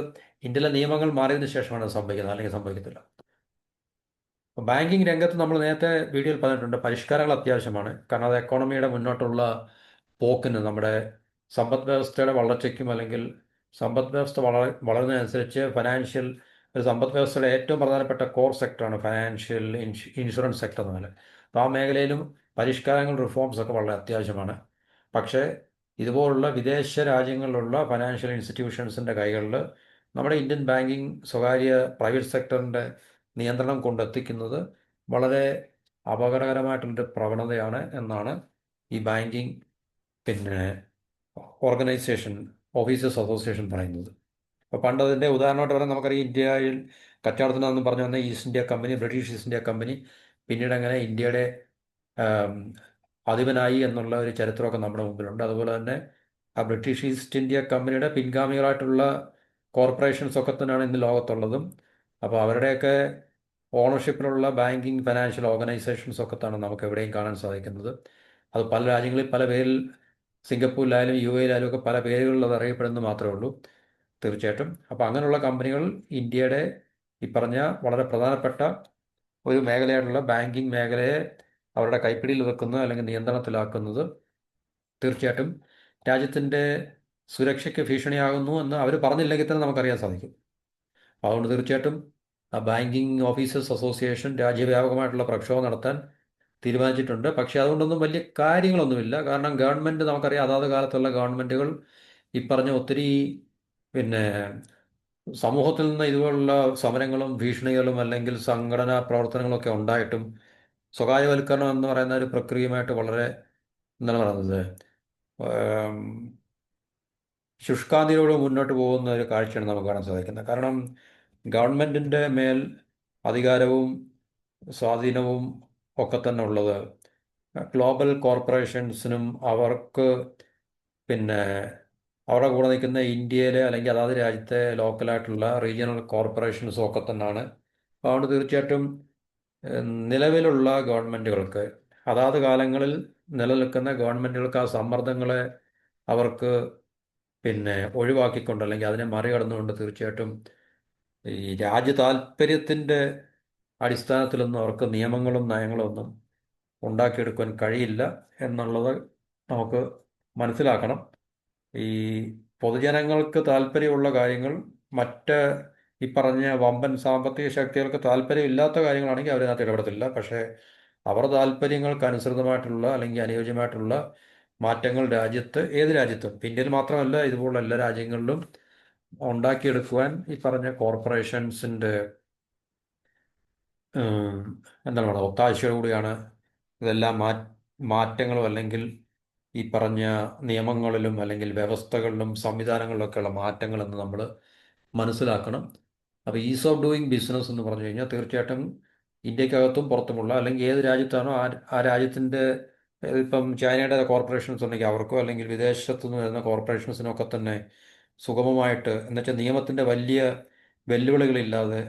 [SPEAKER 1] ഇന്ത്യയിലെ നിയമങ്ങൾ മാറിയതിന് ശേഷമാണ് അത് സംഭവിക്കുന്നത്, അല്ലെങ്കിൽ സംഭവിക്കത്തില്ല. അപ്പോൾ ബാങ്കിങ് രംഗത്ത് നമ്മൾ നേരത്തെ വീഡിയോയിൽ പറഞ്ഞിട്ടുണ്ട്, പരിഷ്കാരങ്ങൾ അത്യാവശ്യമാണ്. കാരണം അത് എക്കോണമിയുടെ മുന്നോട്ടുള്ള പോക്കിന്, നമ്മുടെ സമ്പദ് വ്യവസ്ഥയുടെ വളർച്ചയ്ക്കും, അല്ലെങ്കിൽ സമ്പദ് വ്യവസ്ഥ വളരുന്നതിനനുസരിച്ച് ഒരു സമ്പദ് വ്യവസ്ഥയുടെ ഏറ്റവും പ്രധാനപ്പെട്ട കോർ സെക്ടറാണ് ഫിനാൻഷ്യൽ ഇൻഷുറൻസ് സെക്ടർ എന്നാൽ. അപ്പോൾ ആ മേഖലയിലും പരിഷ്കാരങ്ങൾ, റിഫോംസ് ഒക്കെ വളരെ അത്യാവശ്യമാണ്. പക്ഷേ ഇതുപോലുള്ള വിദേശ രാജ്യങ്ങളിലുള്ള ഫിനാൻഷ്യൽ ഇൻസ്റ്റിറ്റ്യൂഷൻസിൻ്റെ കൈകളിൽ നമ്മുടെ ഇന്ത്യൻ ബാങ്കിങ് സ്വകാര്യ പ്രൈവറ്റ് സെക്ടറിൻ്റെ നിയന്ത്രണം കൊണ്ടെത്തിക്കുന്നത് വളരെ അപകടകരമായിട്ടുള്ളൊരു പ്രവണതയാണ് എന്നാണ് ഈ ബാങ്കിങ് ഓർഗനൈസേഷൻ, ഓഫീസേഴ്സ് അസോസിയേഷൻ പറയുന്നത്. അപ്പോൾ പണ്ട് അതിൻ്റെ ഉദാഹരണമായിട്ട് പറയാൻ നമുക്കറിയാം, ഇന്ത്യയിൽ കച്ചവടത്തിനാണെന്ന് പറഞ്ഞു വന്ന east India company, British east India company പിന്നീട് അങ്ങനെ ഇന്ത്യയുടെ അധിപനായി എന്നുള്ള ഒരു ചരിത്രമൊക്കെ നമ്മുടെ മുമ്പിലുണ്ട്. അതുപോലെ തന്നെ ആ ബ്രിട്ടീഷ് ഈസ്റ്റ് ഇന്ത്യ കമ്പനിയുടെ പിൻഗാമികളായിട്ടുള്ള കോർപ്പറേഷൻസ് ഒക്കെ തന്നെയാണ് ഇന്ന് ലോകത്തുള്ളതും. അപ്പോൾ അവരുടെയൊക്കെ ഓണർഷിപ്പിലുള്ള ബാങ്കിങ് ഫിനാൻഷ്യൽ ഓർഗനൈസേഷൻസ് ഒക്കെ തന്നെ നമുക്ക് എവിടെയും കാണാൻ സാധിക്കുന്നത്. അത് പല രാജ്യങ്ങളിൽ പല പേരിൽ, സിംഗപ്പൂരിലായാലും UAE-ലായാലും ഒക്കെ പല പേരുകളിൽ അത് അറിയപ്പെടുന്നത് മാത്രമേ ഉള്ളൂ തീർച്ചയായിട്ടും. അപ്പോൾ അങ്ങനെയുള്ള കമ്പനികൾ ഇന്ത്യയുടെ ഈ പറഞ്ഞ വളരെ പ്രധാനപ്പെട്ട ഒരു മേഖലയായിട്ടുള്ള ബാങ്കിങ് മേഖലയെ അവരുടെ കൈപ്പിടിയിൽ വെക്കുന്നത് അല്ലെങ്കിൽ നിയന്ത്രണത്തിലാക്കുന്നത് തീർച്ചയായിട്ടും രാജ്യത്തിൻ്റെ സുരക്ഷയ്ക്ക് ഭീഷണിയാകുന്നു എന്ന് അവർ പറഞ്ഞില്ലെങ്കിൽ തന്നെ നമുക്കറിയാൻ സാധിക്കും. അതുകൊണ്ട് തീർച്ചയായിട്ടും ബാങ്കിങ് ഓഫീസേഴ്സ് അസോസിയേഷൻ രാജ്യവ്യാപകമായിട്ടുള്ള പ്രക്ഷോഭം നടത്താൻ തീരുമാനിച്ചിട്ടുണ്ട്. പക്ഷേ അതുകൊണ്ടൊന്നും വലിയ കാര്യങ്ങളൊന്നുമില്ല. കാരണം ഗവൺമെൻറ് നമുക്കറിയാം, അതാത് കാലത്തുള്ള ഗവൺമെൻറ്റുകൾ ഈ പറഞ്ഞ ഒത്തിരി പിന്നെ സമൂഹത്തിൽ നിന്ന് ഇതുപോലുള്ള സമരങ്ങളും ഭീഷണികളും അല്ലെങ്കിൽ സംഘടനാ പ്രവർത്തനങ്ങളൊക്കെ ഉണ്ടായിട്ടും സ്വകാര്യവൽക്കരണം എന്ന് പറയുന്ന ഒരു പ്രക്രിയയുമായിട്ട് വളരെ എന്താണ് പറയുന്നത്, ഏം, ശുഷ്കാന്തിയോട് മുന്നോട്ട് പോകുന്ന ഒരു കാഴ്ചയാണ് നമുക്ക് കാണാൻ സാധിക്കുന്നത്. കാരണം ഗവൺമെൻറ്റിൻ്റെ മേൽ അധികാരവും സ്വാധീനവും ഒക്കെ തന്നെ ഉള്ളത് ഗ്ലോബൽ കോർപ്പറേഷൻസിനും അവർക്ക് പിന്നെ അവരുടെ കൂടെ നിൽക്കുന്ന ഇന്ത്യയിലെ അല്ലെങ്കിൽ അതാത് രാജ്യത്തെ ലോക്കലായിട്ടുള്ള റീജിയണൽ കോർപ്പറേഷൻസും ഒക്കെ തന്നെയാണ്. അതുകൊണ്ട് തീർച്ചയായിട്ടും നിലവിലുള്ള ഗവൺമെൻറ്റുകൾക്ക് അതാത് കാലങ്ങളിൽ നിലനിൽക്കുന്ന ഗവൺമെൻറ്റുകൾക്ക് ആ സമ്മർദ്ദങ്ങളെ അവർക്ക് ഒഴിവാക്കിക്കൊണ്ട് അല്ലെങ്കിൽ അതിനെ മറികടന്നുകൊണ്ട് തീർച്ചയായിട്ടും ഈ രാജ്യ താല്പര്യത്തിൻ്റെ അടിസ്ഥാനത്തിലൊന്നും അവർക്ക് നിയമങ്ങളും നയങ്ങളും ഒന്നും ഉണ്ടാക്കിയെടുക്കാൻ കഴിയില്ല എന്നുള്ളത് നമുക്ക് മനസ്സിലാക്കണം. ഈ പൊതുജനങ്ങൾക്ക് താല്പര്യമുള്ള കാര്യങ്ങൾ മറ്റ് ഈ പറഞ്ഞ വമ്പൻ സാമ്പത്തിക ശക്തികൾക്ക് താല്പര്യമില്ലാത്ത കാര്യങ്ങളാണെങ്കിൽ അവരതിനകത്ത് ഇടപെടത്തില്ല. പക്ഷേ അവർ താല്പര്യങ്ങൾക്ക് അനുസൃതമായിട്ടുള്ള അല്ലെങ്കിൽ അനുയോജ്യമായിട്ടുള്ള മാറ്റങ്ങൾ ഏത് രാജ്യത്തും, ഇന്ത്യയിൽ മാത്രമല്ല ഇതുപോലുള്ള എല്ലാ രാജ്യങ്ങളിലും ഉണ്ടാക്കിയെടുക്കുവാൻ ഈ പറഞ്ഞ കോർപ്പറേഷൻസിൻ്റെ എന്താണ് പറയുക ഒത്താശയോടുകൂടിയാണ് ഇതെല്ലാം മാറ്റങ്ങളും അല്ലെങ്കിൽ ഈ പറഞ്ഞ നിയമങ്ങളിലും അല്ലെങ്കിൽ വ്യവസ്ഥകളിലും സംവിധാനങ്ങളിലൊക്കെയുള്ള മാറ്റങ്ങളെന്ന് നമ്മൾ മനസ്സിലാക്കണം. അപ്പോൾ ഈസ് ഓഫ് ഡൂയിങ് ബിസിനസ് എന്ന് പറഞ്ഞു കഴിഞ്ഞാൽ തീർച്ചയായിട്ടും ഇന്ത്യക്കകത്തും പുറത്തുമുള്ള അല്ലെങ്കിൽ ഏത് രാജ്യത്താണോ ആ രാജ്യത്തിൻ്റെ ഇപ്പം ചൈനയുടെ കോർപ്പറേഷൻസ് ഉണ്ടെങ്കിൽ അവർക്കോ അല്ലെങ്കിൽ വിദേശത്തു നിന്ന് വരുന്ന കോർപ്പറേഷൻസിനൊക്കെ തന്നെ സുഗമമായിട്ട് എന്നുവെച്ചാൽ നിയമത്തിൻ്റെ വലിയ വെല്ലുവിളികളില്ലാതെ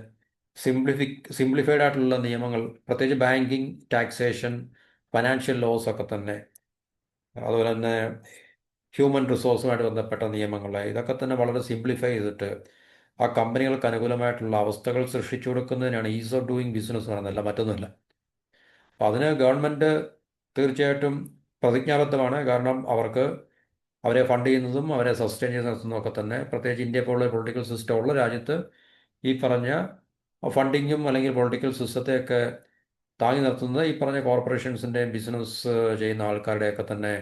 [SPEAKER 1] സിംപ്ലിഫൈഡ് ആയിട്ടുള്ള നിയമങ്ങൾ, പ്രത്യേകിച്ച് ബാങ്കിങ്, ടാക്സേഷൻ, ഫൈനാൻഷ്യൽ ലോസ് ഒക്കെ തന്നെ, അതുപോലെ തന്നെ ഹ്യൂമൻ റിസോഴ്സുമായിട്ട് ബന്ധപ്പെട്ട നിയമങ്ങൾ, ഇതൊക്കെ തന്നെ വളരെ സിംപ്ലിഫൈ ചെയ്തിട്ട് ആ കമ്പനികൾക്ക് അനുകൂലമായിട്ടുള്ള അവസ്ഥകൾ സൃഷ്ടിച്ചു കൊടുക്കുന്നതിനാണ് ഈസ് ഓഫ് ഡൂയിങ് ബിസിനസ് എന്ന് പറയുന്നതല്ല, മറ്റൊന്നുമില്ല. അപ്പോൾ അതിന് ഗവൺമെൻറ് തീർച്ചയായിട്ടും പ്രതിജ്ഞാബദ്ധമാണ്. കാരണം അവരെ ഫണ്ട് ചെയ്യുന്നതും അവരെ സസ്റ്റെയിൻ ചെയ്ത് നിർത്തുന്നതും ഒക്കെ തന്നെ, പ്രത്യേകിച്ച് ഇന്ത്യ പോലുള്ള പൊളിറ്റിക്കൽ സിസ്റ്റം ഉള്ള രാജ്യത്ത് ഈ പറഞ്ഞ ഫണ്ടിങ്ങും അല്ലെങ്കിൽ പൊളിറ്റിക്കൽ സിസ്റ്റത്തെയൊക്കെ താങ്ങി നിർത്തുന്നത് ഈ പറഞ്ഞ കോർപ്പറേഷൻസിൻ്റെയും ബിസിനസ് ചെയ്യുന്ന ആൾക്കാരുടെയൊക്കെ തന്നെ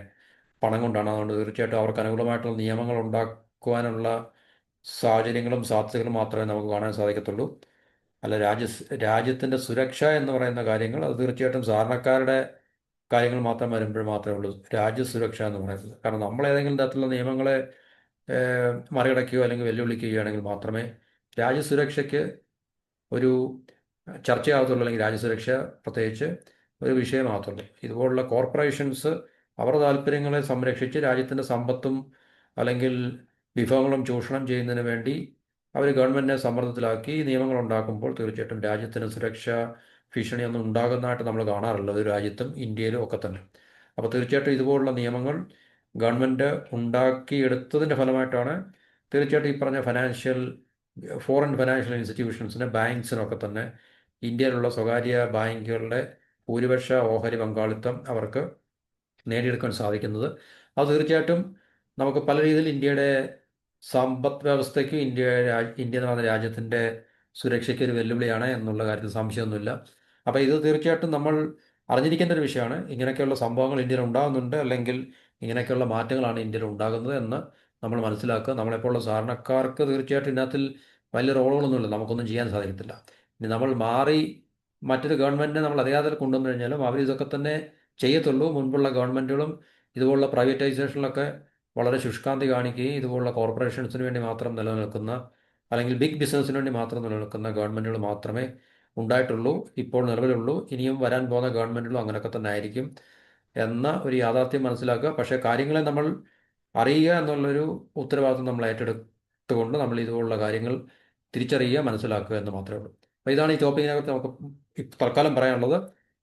[SPEAKER 1] പണം കൊണ്ടാണ്. അതുകൊണ്ട് തീർച്ചയായിട്ടും അവർക്ക് അനുകൂലമായിട്ടുള്ള നിയമങ്ങൾ ഉണ്ടാക്കുവാനുള്ള സാഹചര്യങ്ങളും സാധ്യതകളും മാത്രമേ നമുക്ക് കാണാൻ സാധിക്കത്തുള്ളൂ. അല്ല രാജ്യത്തിൻ്റെ സുരക്ഷ എന്ന് പറയുന്ന കാര്യങ്ങൾ അത് തീർച്ചയായിട്ടും സാധാരണക്കാരുടെ കാര്യങ്ങൾ മാത്രം വരുമ്പോൾ മാത്രമേ ഉള്ളൂ രാജ്യസുരക്ഷ എന്ന് പറയുന്നത്. കാരണം നമ്മൾ ഏതെങ്കിലും തരത്തിലുള്ള നിയമങ്ങളെ മറികടക്കുകയോ അല്ലെങ്കിൽ വെല്ലുവിളിക്കുകയാണെങ്കിൽ മാത്രമേ രാജ്യസുരക്ഷയ്ക്ക് ഒരു ചർച്ചയാകത്തുള്ളൂ, അല്ലെങ്കിൽ രാജ്യസുരക്ഷ പ്രത്യേകിച്ച് ഒരു വിഷയമാകത്തുള്ളൂ. ഇതുപോലുള്ള കോർപ്പറേഷൻസ് അവരുടെ താല്പര്യങ്ങളെ സംരക്ഷിച്ച് രാജ്യത്തിൻ്റെ സമ്പത്തും അല്ലെങ്കിൽ വിഭവങ്ങളും ചൂഷണം ചെയ്യുന്നതിന് വേണ്ടി അവർ ഗവൺമെൻറ്റിനെ സമ്മർദ്ദത്തിലാക്കി നിയമങ്ങൾ ഉണ്ടാക്കുമ്പോൾ തീർച്ചയായിട്ടും രാജ്യത്തിന് സുരക്ഷ ഭീഷണിയൊന്നും ഉണ്ടാകുന്നതായിട്ട് നമ്മൾ കാണാറില്ല ഒരു രാജ്യത്തും, ഇന്ത്യയിലും ഒക്കെ തന്നെ. അപ്പോൾ തീർച്ചയായിട്ടും ഇതുപോലുള്ള നിയമങ്ങൾ ഗവൺമെൻറ് ഉണ്ടാക്കിയെടുത്തതിൻ്റെ ഫലമായിട്ടാണ് തീർച്ചയായിട്ടും ഈ പറഞ്ഞ ഫോറിൻ ഫൈനാൻഷ്യൽ ഇൻസ്റ്റിറ്റ്യൂഷൻസിന്, ബാങ്ക്സിനൊക്കെ തന്നെ ഇന്ത്യയിലുള്ള സ്വകാര്യ ബാങ്കുകളുടെ ഭൂരിപക്ഷ ഓഹരി പങ്കാളിത്തം അവർക്ക് നേടിയെടുക്കാൻ സാധിക്കുന്നത്. അത് തീർച്ചയായിട്ടും നമുക്ക് പല രീതിയിൽ ഇന്ത്യയുടെ സമ്പദ് വ്യവസ്ഥയ്ക്ക് ഇന്ത്യ എന്ന് പറയുന്ന രാജ്യത്തിൻ്റെ സുരക്ഷയ്ക്ക് ഒരു വെല്ലുവിളിയാണ് എന്നുള്ള കാര്യത്തിൽ സംശയമൊന്നുമില്ല. അപ്പോൾ ഇത് തീർച്ചയായിട്ടും നമ്മൾ അറിഞ്ഞിരിക്കേണ്ട ഒരു വിഷയമാണ്. ഇങ്ങനെയൊക്കെയുള്ള സംഭവങ്ങൾ ഇന്ത്യയിൽ ഉണ്ടാകുന്നുണ്ട്, അല്ലെങ്കിൽ ഇങ്ങനെയൊക്കെയുള്ള മാറ്റങ്ങളാണ് ഇന്ത്യയിൽ ഉണ്ടാകുന്നത് എന്ന് നമ്മൾ മനസ്സിലാക്കുക. നമ്മളെപ്പോലുള്ള സാധാരണക്കാർക്ക് തീർച്ചയായിട്ടും ഇതിനകത്തിൽ വലിയ റോളുകളൊന്നുമില്ല, നമുക്കൊന്നും ചെയ്യാൻ സാധിക്കത്തില്ല. ഇനി നമ്മൾ മാറി മറ്റൊരു ഗവൺമെൻറ്റിനെ നമ്മൾ അധികാരത്തിൽ കൊണ്ടുവന്നു കഴിഞ്ഞാലും അവർ ഇതൊക്കെ തന്നെ ചെയ്യത്തുള്ളൂ. മുൻപുള്ള ഗവൺമെൻറ്റുകളും ഇതുപോലുള്ള പ്രൈവറ്റൈസേഷനിലൊക്കെ വളരെ ശുഷ്കാന്തി കാണിക്കുകയും ഇതുപോലുള്ള കോർപ്പറേഷൻസിന് വേണ്ടി മാത്രം നിലനിൽക്കുന്ന അല്ലെങ്കിൽ ബിഗ് ബിസിനസ്സിന് വേണ്ടി മാത്രം നിലനിൽക്കുന്ന ഗവൺമെൻറ്റുകൾ മാത്രമേ ഉണ്ടായിട്ടുള്ളൂ, ഇപ്പോൾ നിലവിലുള്ളൂ. ഇനിയും വരാൻ പോകുന്ന ഗവൺമെൻറ്റുകളും അങ്ങനെയൊക്കെ തന്നെ ആയിരിക്കും എന്ന ഒരു യാഥാർത്ഥ്യം മനസ്സിലാക്കുക. പക്ഷേ കാര്യങ്ങളെ നമ്മൾ അറിയുക എന്നുള്ളൊരു ഉത്തരവാദിത്വം നമ്മൾ ഏറ്റെടുത്തുകൊണ്ട് നമ്മൾ ഇതുപോലുള്ള കാര്യങ്ങൾ തിരിച്ചറിയുക, മനസ്സിലാക്കുക എന്ന് മാത്രമേ ഉള്ളൂ. അപ്പോൾ ഇതാണ് ഈ ടോപ്പിക്കിനകത്ത് നമുക്ക് തൽക്കാലം പറയാനുള്ളത്.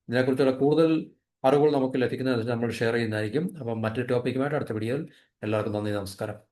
[SPEAKER 1] ഇതിനെക്കുറിച്ചുള്ള കൂടുതൽ അറിവുകൾ നമുക്ക് ലഭിക്കുന്നതനുസരിച്ച് നമ്മൾ ഷെയർ ചെയ്യുന്നതായിരിക്കും. അപ്പം മറ്റൊരു ടോപ്പിക്കുമായിട്ട് അടുത്ത വീഡിയോയിൽ എല്ലാവർക്കും നന്ദി, നമസ്കാരം.